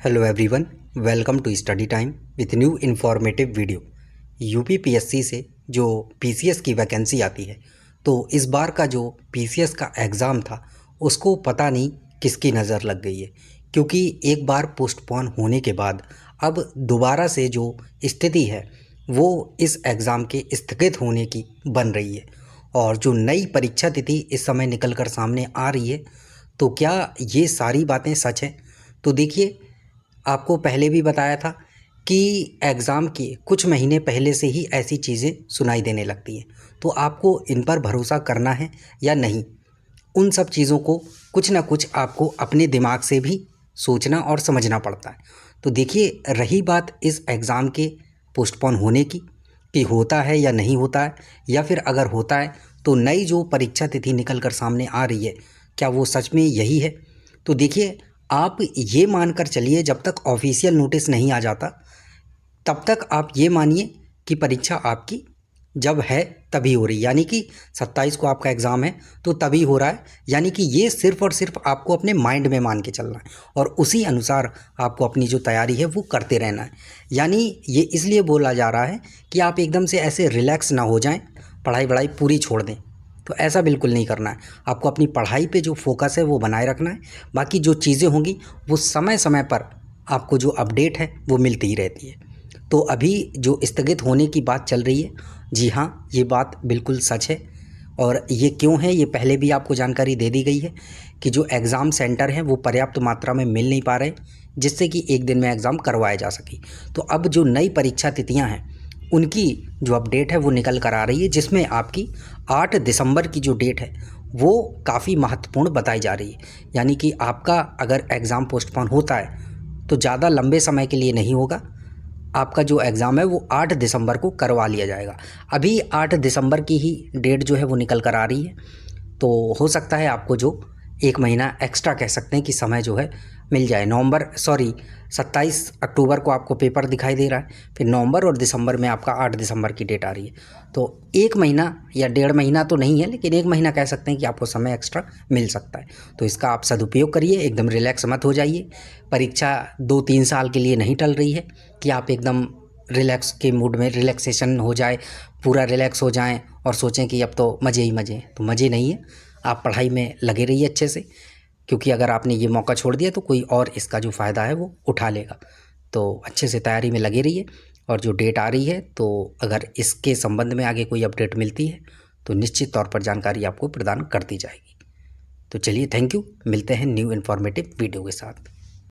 Hello everyone, welcome to study time with new informative video. UPPSC से जो PCS की vacancy आती है, तो इस बार का जो पीसीएस का एग्ज़ाम था उसको पता नहीं किसकी नज़र लग गई है, क्योंकि एक बार पोस्टपोन होने के बाद अब दोबारा से जो स्थिति है वो इस एग्ज़ाम के स्थगित होने की बन रही है। और जो नई परीक्षा तिथि इस समय निकल कर सामने आ रही है, तो क्या ये सारी बातें सच हैं? तो देखिए, आपको पहले भी बताया था कि एग्ज़ाम के कुछ महीने पहले से ही ऐसी चीज़ें सुनाई देने लगती हैं, तो आपको इन पर भरोसा करना है या नहीं, उन सब चीज़ों को कुछ ना कुछ आपको अपने दिमाग से भी सोचना और समझना पड़ता है। तो देखिए, रही बात इस एग्ज़ाम के पोस्टपोन होने की कि होता है या नहीं होता है, या फिर अगर होता है तो नई जो परीक्षा तिथि निकल कर सामने आ रही है, क्या वो सच में यही है? तो देखिए, आप ये मानकर चलिए, जब तक ऑफिशियल नोटिस नहीं आ जाता तब तक आप ये मानिए कि परीक्षा आपकी जब है तभी हो रही है, यानी कि 27 को आपका एग्ज़ाम है तो तभी हो रहा है। यानी कि ये सिर्फ़ और सिर्फ आपको अपने माइंड में मान के चलना है और उसी अनुसार आपको अपनी जो तैयारी है वो करते रहना है। यानी ये इसलिए बोला जा रहा है कि आप एकदम से ऐसे रिलैक्स ना हो जाएं, पढ़ाई वढ़ाई पूरी छोड़ दें, तो ऐसा बिल्कुल नहीं करना है। आपको अपनी पढ़ाई पे जो फोकस है वो बनाए रखना है। बाकी जो चीज़ें होंगी वो समय समय पर आपको जो अपडेट है वो मिलती ही रहती है। तो अभी जो स्थगित होने की बात चल रही है, जी हाँ, ये बात बिल्कुल सच है। और ये क्यों है, ये पहले भी आपको जानकारी दे दी गई है कि जो एग्ज़ाम सेंटर हैं वो पर्याप्त मात्रा में मिल नहीं पा रहे, जिससे कि एक दिन में एग्ज़ाम करवाया जा सके। तो अब जो नई परीक्षा तिथियां हैं उनकी जो अपडेट है वो निकल कर आ रही है, जिसमें आपकी 8 दिसंबर की जो डेट है वो काफ़ी महत्वपूर्ण बताई जा रही है। यानी कि आपका अगर एग्ज़ाम पोस्टपोन होता है तो ज़्यादा लंबे समय के लिए नहीं होगा, आपका जो एग्ज़ाम है वो 8 दिसंबर को करवा लिया जाएगा। अभी 8 दिसंबर की ही डेट जो है वो निकल कर आ रही है, तो हो सकता है आपको जो 1 महीना एक्स्ट्रा कह सकते हैं कि समय जो है मिल जाए। 27 अक्टूबर को आपको पेपर दिखाई दे रहा है, फिर नवंबर और दिसंबर में आपका 8 दिसंबर की डेट आ रही है। तो 1 महीना या 1.5 महीना तो नहीं है, लेकिन 1 महीना कह सकते हैं कि आपको समय एक्स्ट्रा मिल सकता है। तो इसका आप सदुपयोग करिए, एकदम रिलैक्स मत हो जाइए। परीक्षा 2-3 साल के लिए नहीं टल रही है कि आप एकदम रिलैक्स के मूड में रिलैक्सेशन हो जाए, पूरा रिलैक्स हो जाएं और सोचें कि अब तो मज़े ही मज़े हैं। तो मज़े नहीं है, आप पढ़ाई में लगे रहिए अच्छे से, क्योंकि अगर आपने ये मौका छोड़ दिया तो कोई और इसका जो फ़ायदा है वो उठा लेगा। तो अच्छे से तैयारी में लगे रहिए। और जो डेट आ रही है, तो अगर इसके संबंध में आगे कोई अपडेट मिलती है तो निश्चित तौर पर जानकारी आपको प्रदान कर दी जाएगी। तो चलिए, थैंक यू, मिलते हैं न्यू इन्फॉर्मेटिव वीडियो के साथ।